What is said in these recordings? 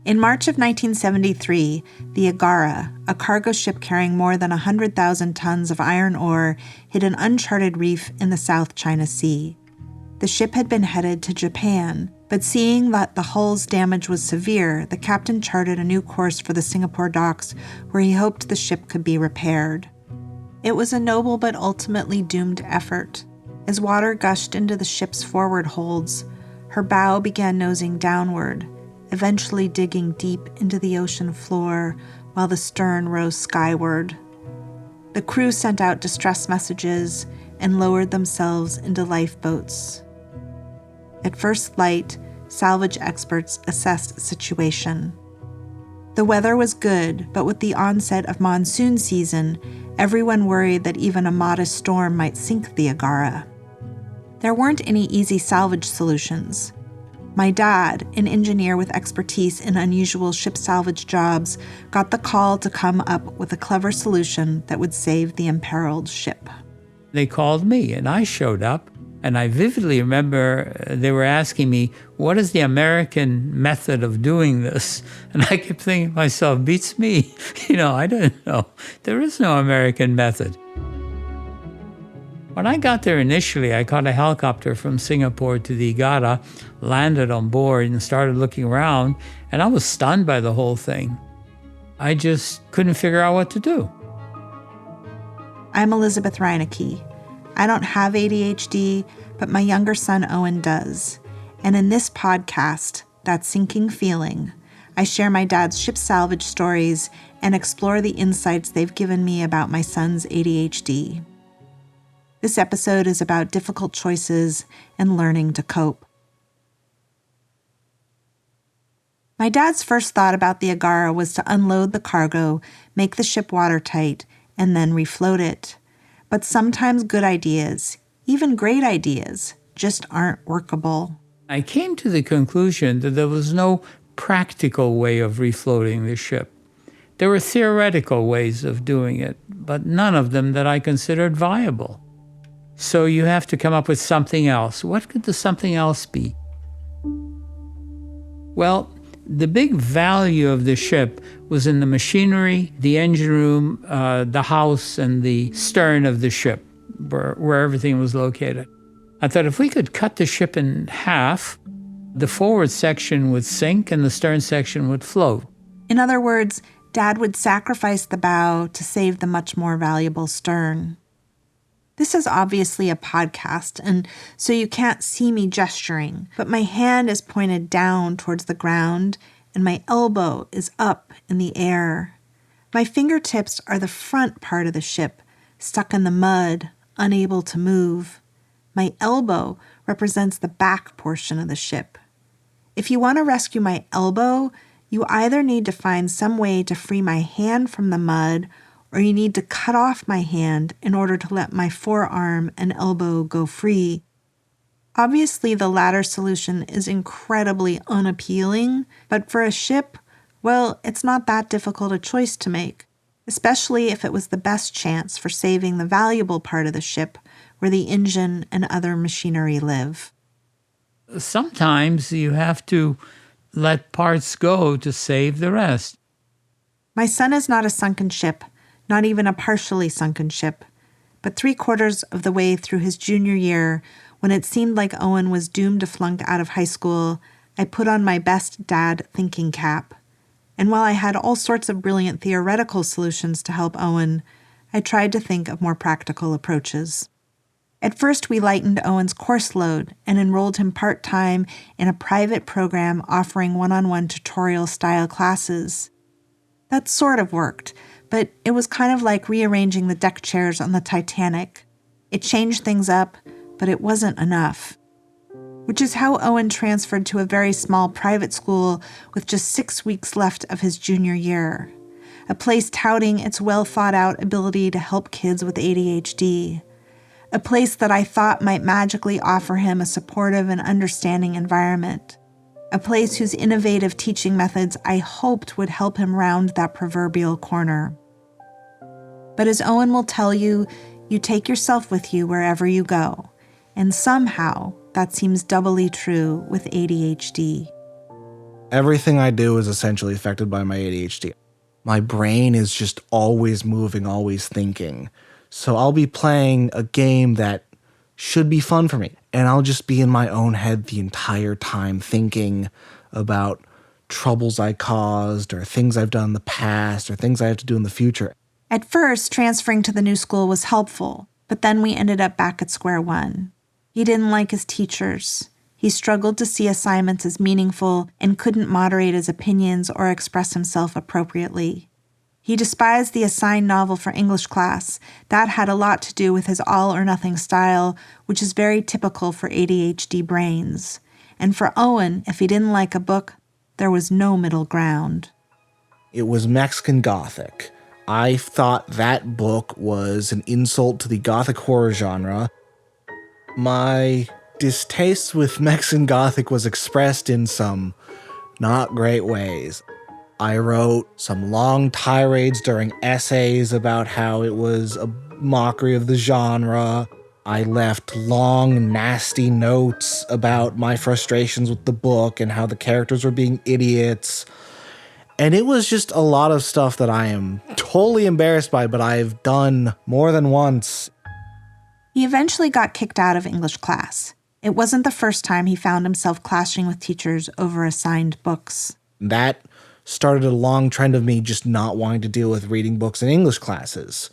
In March of 1973, the Igara, a cargo ship carrying more than 100,000 tons of iron ore, hit an uncharted reef in the South China Sea. The ship had been headed to Japan, but seeing that the hull's damage was severe, the captain charted a new course for the Singapore docks where he hoped the ship could be repaired. It was a noble but ultimately doomed effort. As water gushed into the ship's forward holds, her bow began nosing downward, eventually digging deep into the ocean floor while the stern rose skyward. The crew sent out distress messages and lowered themselves into lifeboats. At first light, salvage experts assessed the situation. The weather was good, but with the onset of monsoon season, everyone worried that even a modest storm might sink the Igara. There weren't any easy salvage solutions. My dad, an engineer with expertise in unusual ship salvage jobs, got the call to come up with a clever solution that would save the imperiled ship. They called me, and I showed up, and I vividly remember they were asking me, what is the American method of doing this? And I kept thinking to myself, beats me. I don't know. There is no American method. When I got there initially, I caught a helicopter from Singapore to the Igara, landed on board and started looking around, and I was stunned by the whole thing. I just couldn't figure out what to do. I'm Elizabeth Reinecke. I don't have ADHD, but my younger son Owen does. And in this podcast, That Sinking Feeling, I share my dad's ship salvage stories and explore the insights they've given me about my son's ADHD. This episode is about difficult choices and learning to cope. My dad's first thought about the Igara was to unload the cargo, make the ship watertight, and then refloat it. But sometimes good ideas, even great ideas, just aren't workable. I came to the conclusion that there was no practical way of refloating the ship. There were theoretical ways of doing it, but none of them that I considered viable. So you have to come up with something else. What could the something else be? Well, the big value of the ship was in the machinery, the engine room, the house, and the stern of the ship, where everything was located. I thought if we could cut the ship in half, the forward section would sink and the stern section would float. In other words, Dad would sacrifice the bow to save the much more valuable stern. This is obviously a podcast, and so you can't see me gesturing, but my hand is pointed down towards the ground, and my elbow is up in the air. My fingertips are the front part of the ship, stuck in the mud, unable to move. My elbow represents the back portion of the ship. If you want to rescue my elbow, you either need to find some way to free my hand from the mud, or you need to cut off my hand in order to let my forearm and elbow go free. Obviously, the latter solution is incredibly unappealing, but for a ship, well, it's not that difficult a choice to make, especially if it was the best chance for saving the valuable part of the ship where the engine and other machinery live. Sometimes you have to let parts go to save the rest. My son is not a sunken ship, not even a partially sunken ship, but 3/4 of the way through his junior year, when it seemed like Owen was doomed to flunk out of high school, I put on my best dad thinking cap. And while I had all sorts of brilliant theoretical solutions to help Owen, I tried to think of more practical approaches. At first, we lightened Owen's course load and enrolled him part-time in a private program offering one-on-one tutorial-style classes. That sort of worked, but it was kind of like rearranging the deck chairs on the Titanic. It changed things up, but it wasn't enough. Which is how Owen transferred to a very small private school with just 6 weeks left of his junior year. A place touting its well-thought-out ability to help kids with ADHD. A place that I thought might magically offer him a supportive and understanding environment. A place whose innovative teaching methods I hoped would help him round that proverbial corner. But as Owen will tell you, you take yourself with you wherever you go. And somehow, that seems doubly true with ADHD. Everything I do is essentially affected by my ADHD. My brain is just always moving, always thinking. So I'll be playing a game that should be fun for me, and I'll just be in my own head the entire time thinking about troubles I caused or things I've done in the past or things I have to do in the future. At first, transferring to the new school was helpful, but then we ended up back at square one. He didn't like his teachers. He struggled to see assignments as meaningful and couldn't moderate his opinions or express himself appropriately. He despised the assigned novel for English class. That had a lot to do with his all-or-nothing style, which is very typical for ADHD brains. And for Owen, if he didn't like a book, there was no middle ground. It was Mexican Gothic. I thought that book was an insult to the Gothic horror genre. My distaste with Mexican Gothic was expressed in some not great ways. I wrote some long tirades during essays about how it was a mockery of the genre. I left long, nasty notes about my frustrations with the book and how the characters were being idiots. And it was just a lot of stuff that I am totally embarrassed by, but I've done more than once. He eventually got kicked out of English class. It wasn't the first time he found himself clashing with teachers over assigned books. That started a long trend of me just not wanting to deal with reading books in English classes.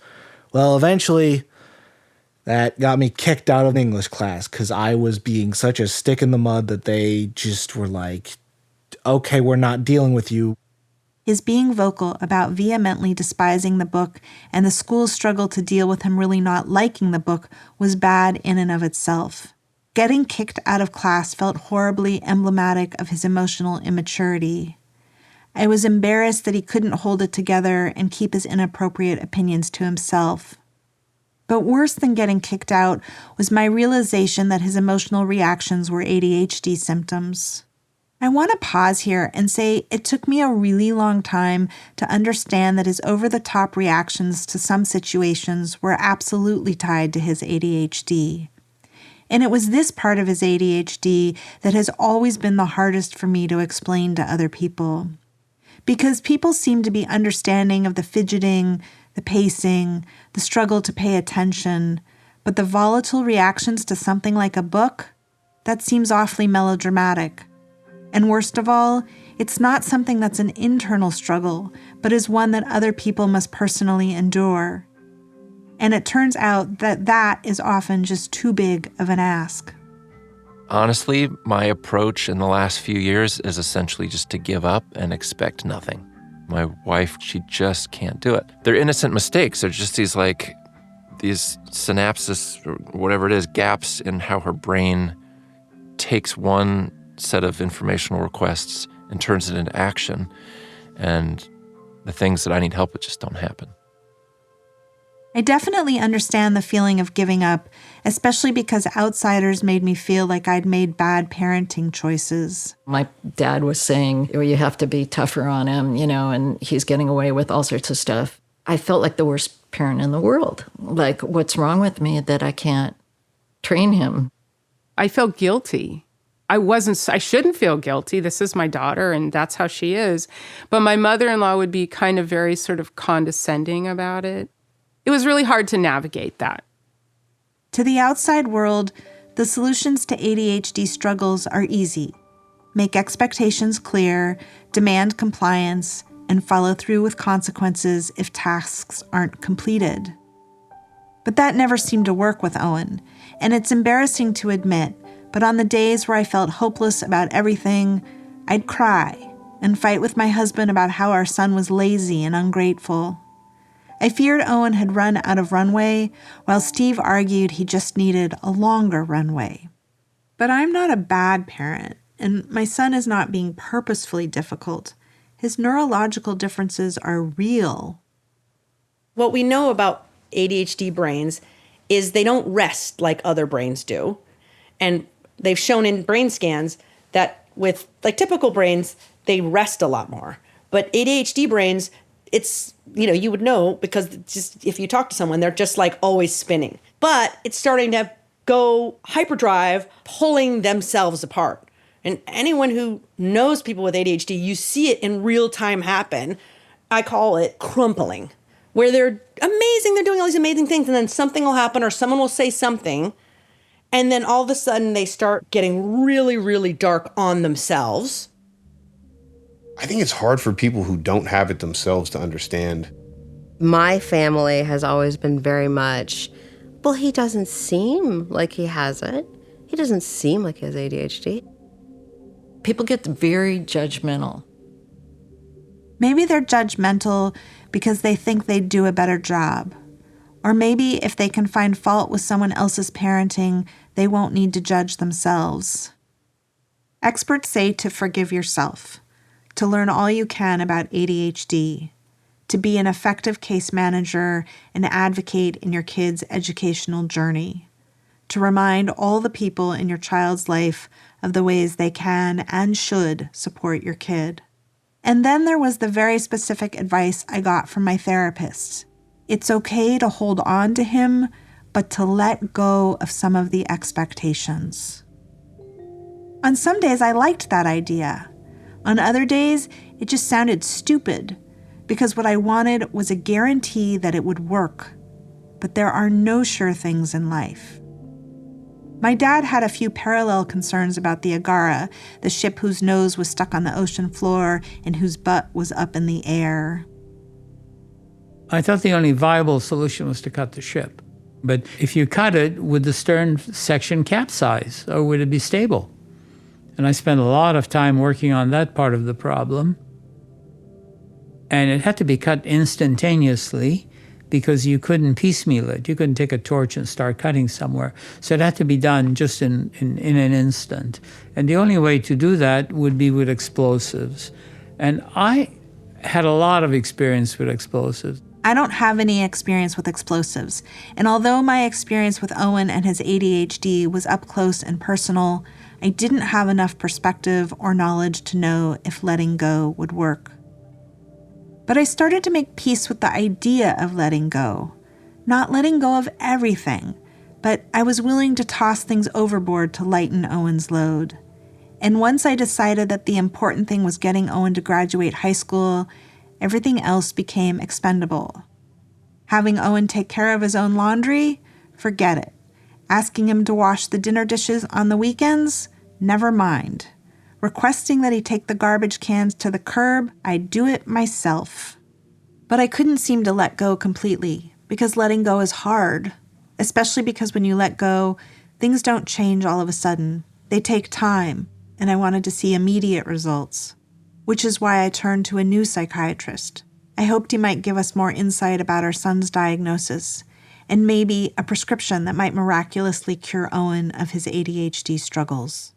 Well, eventually, that got me kicked out of English class because I was being such a stick in the mud that they just were like, okay, we're not dealing with you. His being vocal about vehemently despising the book and the school's struggle to deal with him really not liking the book was bad in and of itself. Getting kicked out of class felt horribly emblematic of his emotional immaturity. I was embarrassed that he couldn't hold it together and keep his inappropriate opinions to himself. But worse than getting kicked out was my realization that his emotional reactions were ADHD symptoms. I want to pause here and say it took me a really long time to understand that his over-the-top reactions to some situations were absolutely tied to his ADHD. And it was this part of his ADHD that has always been the hardest for me to explain to other people. Because people seem to be understanding of the fidgeting, the pacing, the struggle to pay attention, but the volatile reactions to something like a book, that seems awfully melodramatic. And worst of all, it's not something that's an internal struggle, but is one that other people must personally endure. And it turns out that that is often just too big of an ask. Honestly, my approach in the last few years is essentially just to give up and expect nothing. My wife, she just can't do it. They're innocent mistakes. They're just these synapses, or whatever it is, gaps in how her brain takes one set of informational requests and turns it into action. And the things that I need help with just don't happen. I definitely understand the feeling of giving up, especially because outsiders made me feel like I'd made bad parenting choices. My dad was saying, oh, you have to be tougher on him, and he's getting away with all sorts of stuff. I felt like the worst parent in the world. Like, what's wrong with me that I can't train him? I felt guilty. I shouldn't feel guilty. This is my daughter, and that's how she is. But my mother-in-law would be kind of very sort of condescending about it. It was really hard to navigate that. To the outside world, the solutions to ADHD struggles are easy. Make expectations clear, demand compliance, and follow through with consequences if tasks aren't completed. But that never seemed to work with Owen, and it's embarrassing to admit, but on the days where I felt hopeless about everything, I'd cry and fight with my husband about how our son was lazy and ungrateful. I feared Owen had run out of runway, while Steve argued he just needed a longer runway. But I'm not a bad parent, and my son is not being purposefully difficult. His neurological differences are real. What we know about ADHD brains is they don't rest like other brains do. And they've shown in brain scans that with typical brains, they rest a lot more. But ADHD brains, it's, you would know because just if you talk to someone, they're just always spinning. But it's starting to go hyperdrive, pulling themselves apart. And anyone who knows people with ADHD, you see it in real time happen. I call it crumpling, where they're amazing, they're doing all these amazing things, and then something will happen or someone will say something, and then all of a sudden they start getting really, really dark on themselves. I think it's hard for people who don't have it themselves to understand. My family has always been very much, well, he doesn't seem like he has it. He doesn't seem like he has ADHD. People get very judgmental. Maybe they're judgmental because they think they'd do a better job. Or maybe if they can find fault with someone else's parenting, they won't need to judge themselves. Experts say to forgive yourself, to learn all you can about ADHD, to be an effective case manager and advocate in your kid's educational journey, to remind all the people in your child's life of the ways they can and should support your kid. And then there was the very specific advice I got from my therapist. It's okay to hold on to him, but to let go of some of the expectations. On some days, I liked that idea. On other days, it just sounded stupid, because what I wanted was a guarantee that it would work. But there are no sure things in life. My dad had a few parallel concerns about the Igara, the ship whose nose was stuck on the ocean floor and whose butt was up in the air. I thought the only viable solution was to cut the ship. But if you cut it, would the stern section capsize, or would it be stable? And I spent a lot of time working on that part of the problem. And it had to be cut instantaneously because you couldn't piecemeal it. You couldn't take a torch and start cutting somewhere. So it had to be done just in an instant. And the only way to do that would be with explosives. And I had a lot of experience with explosives. I don't have any experience with explosives. And although my experience with Owen and his ADHD was up close and personal, I didn't have enough perspective or knowledge to know if letting go would work. But I started to make peace with the idea of letting go. Not letting go of everything, but I was willing to toss things overboard to lighten Owen's load. And once I decided that the important thing was getting Owen to graduate high school, everything else became expendable. Having Owen take care of his own laundry? Forget it. Asking him to wash the dinner dishes on the weekends? Never mind. Requesting that he take the garbage cans to the curb? I'd do it myself. But I couldn't seem to let go completely, because letting go is hard, especially because when you let go, things don't change all of a sudden. They take time, and I wanted to see immediate results, which is why I turned to a new psychiatrist. I hoped he might give us more insight about our son's diagnosis, and maybe a prescription that might miraculously cure Owen of his ADHD struggles.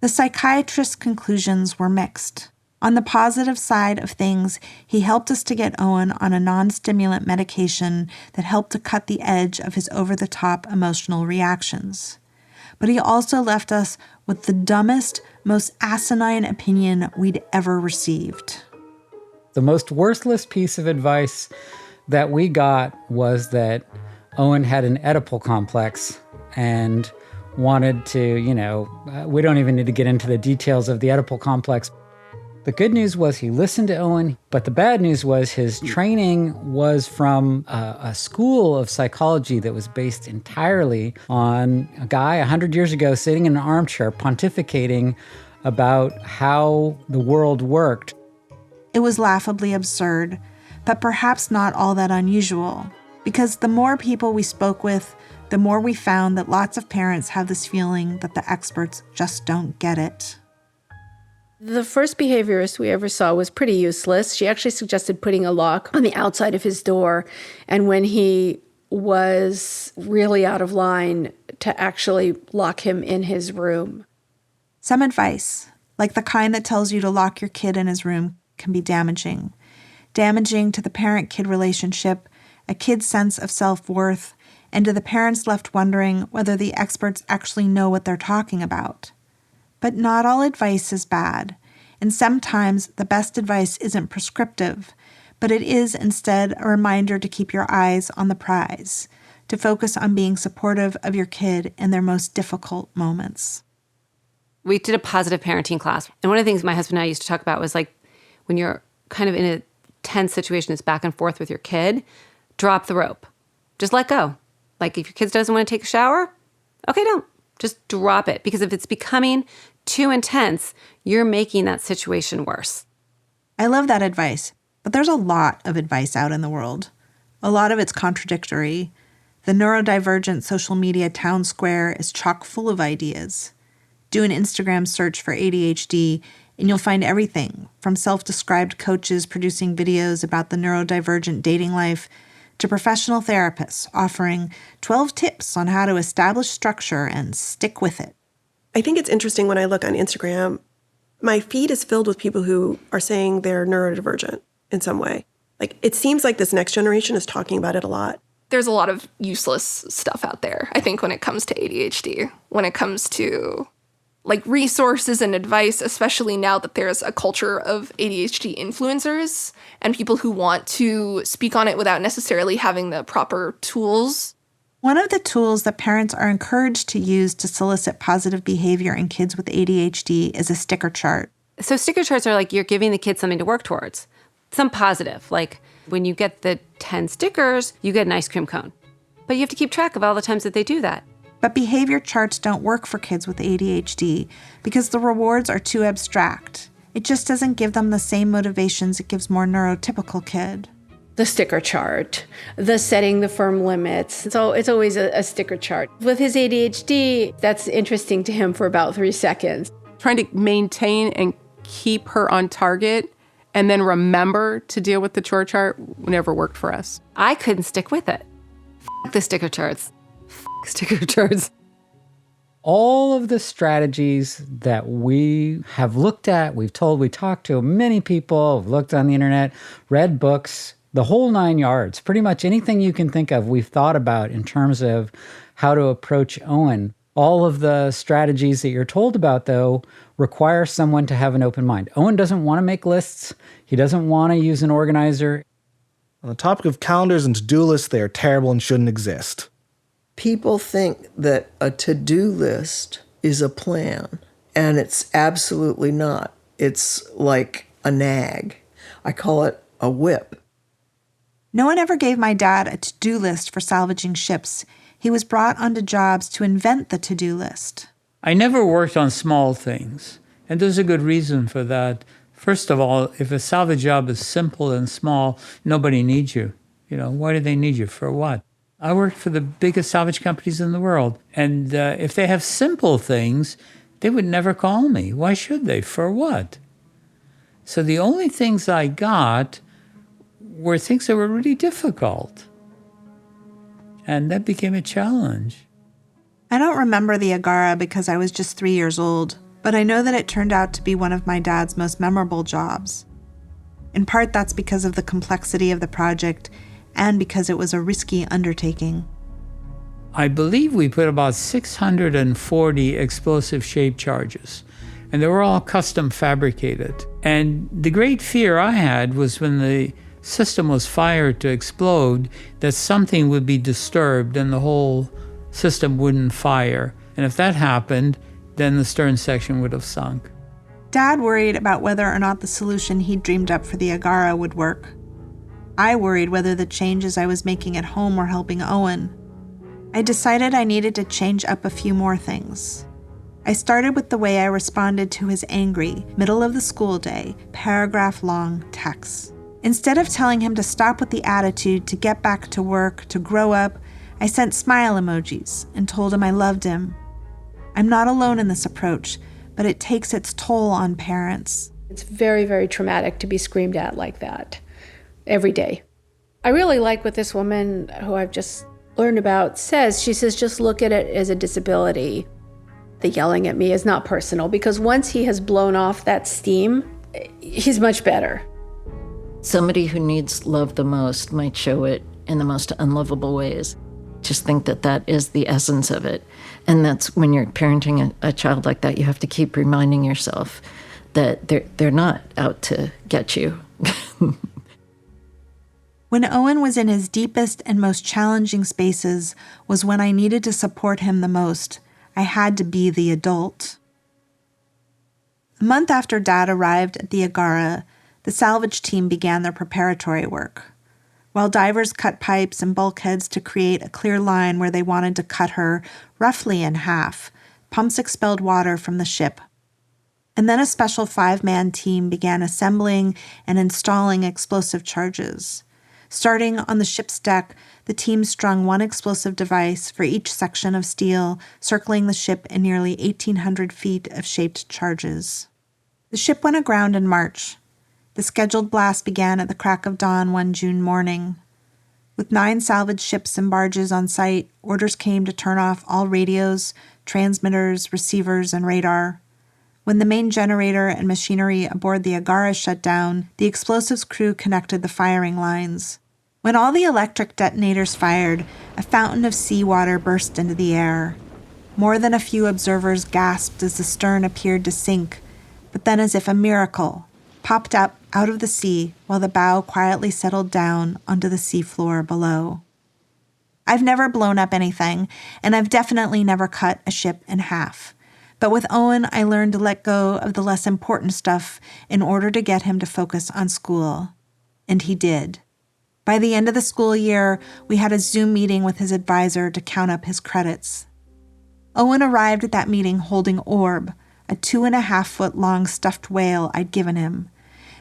The psychiatrist's conclusions were mixed. On the positive side of things, he helped us to get Owen on a non-stimulant medication that helped to cut the edge of his over-the-top emotional reactions. But he also left us with the dumbest, most asinine opinion we'd ever received. The most worthless piece of advice that we got was that Owen had an Oedipal complex and wanted to, we don't even need to get into the details of the Oedipal complex. The good news was he listened to Owen, but the bad news was his training was from a school of psychology that was based entirely on a guy 100 years ago sitting in an armchair pontificating about how the world worked. It was laughably absurd, but perhaps not all that unusual, because the more people we spoke with, the more we found that lots of parents have this feeling that the experts just don't get it. The first behaviorist we ever saw was pretty useless. She actually suggested putting a lock on the outside of his door, and when he was really out of line, to actually lock him in his room. Some advice, like the kind that tells you to lock your kid in his room, can be damaging. Damaging to the parent-kid relationship, a kid's sense of self-worth, and to the parents left wondering whether the experts actually know what they're talking about. But not all advice is bad, and sometimes the best advice isn't prescriptive, but it is instead a reminder to keep your eyes on the prize, to focus on being supportive of your kid in their most difficult moments. We did a positive parenting class. And one of the things my husband and I used to talk about was like, when you're kind of in a tense situation, it's back and forth with your kid, drop the rope. Just let go. Like if your kid doesn't want to take a shower, okay, don't. Just drop it. Because if it's becoming too intense, you're making that situation worse. I love that advice, but there's a lot of advice out in the world. A lot of it's contradictory. The neurodivergent social media town square is chock full of ideas. Do an Instagram search for ADHD, and you'll find everything from self-described coaches producing videos about the neurodivergent dating life to professional therapists offering 12 tips on how to establish structure and stick with it. I think it's interesting when I look on Instagram, my feed is filled with people who are saying they're neurodivergent in some way. Like, it seems like this next generation is talking about it a lot. There's a lot of useless stuff out there, I think, when it comes to ADHD, when it comes to like resources and advice, especially now that there's a culture of ADHD influencers and people who want to speak on it without necessarily having the proper tools. One of the tools that parents are encouraged to use to solicit positive behavior in kids with ADHD is a sticker chart. So sticker charts are like you're giving the kids something to work towards. Some positive, like when you get the 10 stickers, you get an ice cream cone. But you have to keep track of all the times that they do that. But behavior charts don't work for kids with ADHD because the rewards are too abstract. It just doesn't give them the same motivations it gives more neurotypical kid. The sticker chart, the setting the firm limits. So it's always a sticker chart. With his ADHD, that's interesting to him for about 3 seconds. Trying to maintain and keep her on target and then remember to deal with the chore chart never worked for us. I couldn't stick with it. F the sticker charts. Sticker charts. All of the strategies that we have looked at, we talked to many people, we've looked on the internet, read books, the whole 9 yards. Pretty much anything you can think of, we've thought about in terms of how to approach Owen. All of the strategies that you're told about, though, require someone to have an open mind. Owen doesn't want to make lists. He doesn't want to use an organizer. On the topic of calendars and to-do lists, they are terrible and shouldn't exist. People think that a to-do list is a plan, and it's absolutely not. It's like a nag. I call it a whip. No one ever gave my dad a to-do list for salvaging ships. He was brought onto jobs to invent the to-do list. I never worked on small things, and there's a good reason for that. First of all, if a salvage job is simple and small, nobody needs you. Why do they need you? For what? I worked for the biggest salvage companies in the world, and if they have simple things, they would never call me. Why should they? For what? So the only things I got were things that were really difficult, and that became a challenge. I don't remember the Igara because I was just 3 years old, but I know that it turned out to be one of my dad's most memorable jobs. In part, that's because of the complexity of the project and because it was a risky undertaking. I believe we put about 640 explosive shape charges, and they were all custom fabricated. And the great fear I had was when the system was fired to explode, that something would be disturbed and the whole system wouldn't fire. And if that happened, then the stern section would have sunk. Dad worried about whether or not the solution he'd dreamed up for the Igara would work. I worried whether the changes I was making at home were helping Owen. I decided I needed to change up a few more things. I started with the way I responded to his angry, middle-of-the-school day, paragraph-long texts. Instead of telling him to stop with the attitude, to get back to work, to grow up, I sent smile emojis and told him I loved him. I'm not alone in this approach, but it takes its toll on parents. It's very, very traumatic to be screamed at like that every day. I really like what this woman who I've just learned about says. She says, just look at it as a disability. The yelling at me is not personal because once he has blown off that steam, he's much better. Somebody who needs love the most might show it in the most unlovable ways. Just think that that is the essence of it. And that's when you're parenting a child like that, you have to keep reminding yourself that they're not out to get you. When Owen was in his deepest and most challenging spaces was when I needed to support him the most. I had to be the adult. A month after Dad arrived at the Igara, the salvage team began their preparatory work. While divers cut pipes and bulkheads to create a clear line where they wanted to cut her roughly in half, pumps expelled water from the ship. And then a special 5-man team began assembling and installing explosive charges. Starting on the ship's deck, the team strung one explosive device for each section of steel, circling the ship in nearly 1,800 feet of shaped charges. The ship went aground in March. The scheduled blast began at the crack of dawn one June morning. With 9 salvage ships and barges on site, orders came to turn off all radios, transmitters, receivers, and radar. When the main generator and machinery aboard the Igara shut down, the explosives crew connected the firing lines. When all the electric detonators fired, a fountain of seawater burst into the air. More than a few observers gasped as the stern appeared to sink, but then, as if a miracle, popped up out of the sea while the bow quietly settled down onto the seafloor below. I've never blown up anything, and I've definitely never cut a ship in half. But with Owen, I learned to let go of the less important stuff in order to get him to focus on school. And he did. By the end of the school year, we had a Zoom meeting with his advisor to count up his credits. Owen arrived at that meeting holding Orb, a 2.5-foot-long stuffed whale I'd given him.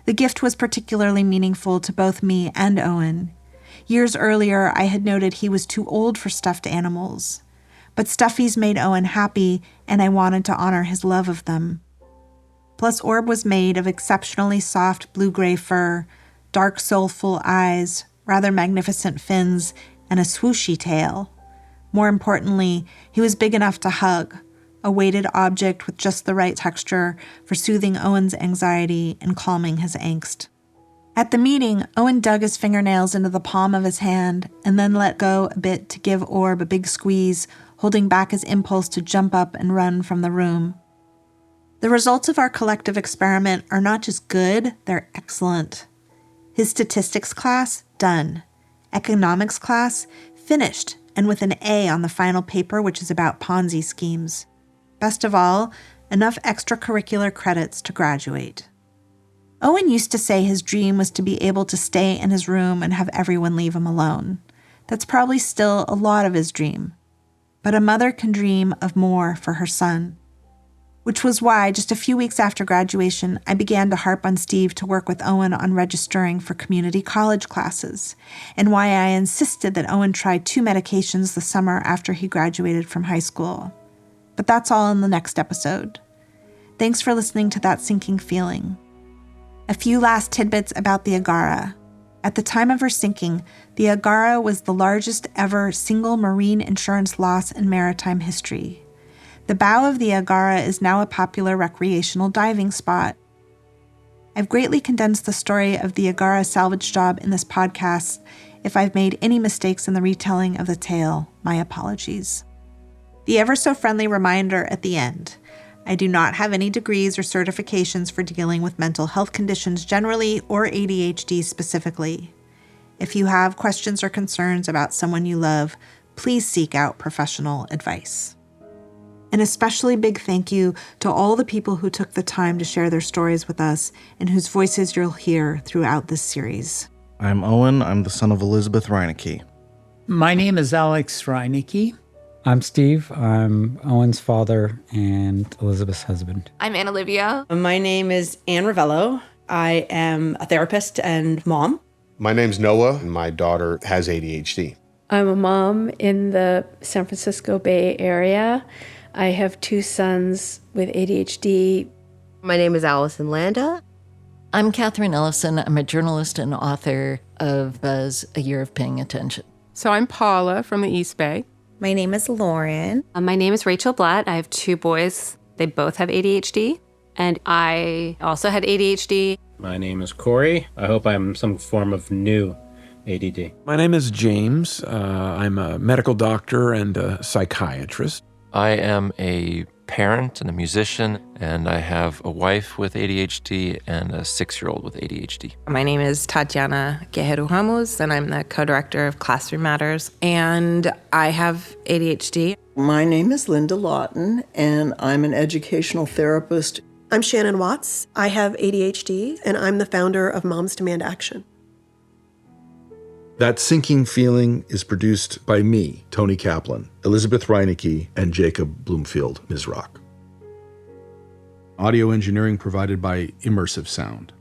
The gift was particularly meaningful to both me and Owen. Years earlier, I had noted he was too old for stuffed animals. But stuffies made Owen happy, and I wanted to honor his love of them. Plus, Orb was made of exceptionally soft blue-gray fur, dark soulful eyes, rather magnificent fins, and a swooshy tail. More importantly, he was big enough to hug, a weighted object with just the right texture for soothing Owen's anxiety and calming his angst. At the meeting, Owen dug his fingernails into the palm of his hand and then let go a bit to give Orb a big squeeze, holding back his impulse to jump up and run from the room. The results of our collective experiment are not just good, they're excellent. His statistics class, done. Economics class, finished, and with an A on the final paper, which is about Ponzi schemes. Best of all, enough extracurricular credits to graduate. Owen used to say his dream was to be able to stay in his room and have everyone leave him alone. That's probably still a lot of his dream. But a mother can dream of more for her son. Which was why, just a few weeks after graduation, I began to harp on Steve to work with Owen on registering for community college classes, and why I insisted that Owen try 2 medications the summer after he graduated from high school. But that's all in the next episode. Thanks for listening to That Sinking Feeling. A few last tidbits about the Igara. At the time of her sinking, the Igara was the largest ever single marine insurance loss in maritime history. The bow of the Igara is now a popular recreational diving spot. I've greatly condensed the story of the Igara salvage job in this podcast. If I've made any mistakes in the retelling of the tale, my apologies. The ever-so-friendly reminder at the end. I do not have any degrees or certifications for dealing with mental health conditions generally or ADHD specifically. If you have questions or concerns about someone you love, please seek out professional advice. An especially big thank you to all the people who took the time to share their stories with us and whose voices you'll hear throughout this series. I'm Owen. I'm the son of Elizabeth Reinecke. My name is Alex Reinecke. I'm Steve. I'm Owen's father and Elizabeth's husband. I'm Anna Olivia. My name is Anne Ravello. I am a therapist and mom. My name's Noah, and my daughter has ADHD. I'm a mom in the San Francisco Bay Area. I have 2 sons with ADHD. My name is Allison Landa. I'm Catherine Ellison. I'm a journalist and author of Buzz, A Year of Paying Attention. So I'm Paula from the East Bay. My name is Lauren. My name is Rachel Blatt. I have 2 boys. They both have ADHD. And I also had ADHD. My name is Corey. I hope I'm some form of new ADD. My name is James. I'm a medical doctor and a psychiatrist. I am a parent and a musician, and I have a wife with ADHD and a 6-year-old with ADHD. My name is Tatiana Guerrero Ramos, and I'm the co-director of Classroom Matters, and I have ADHD. My name is Linda Lawton, and I'm an educational therapist. I'm Shannon Watts. I have ADHD, and I'm the founder of Moms Demand Action. That Sinking Feeling is produced by me, Tony Kaplan, Elizabeth Reinecke, and Jacob Bloomfield Mizrach. Audio engineering provided by Immersive Sound.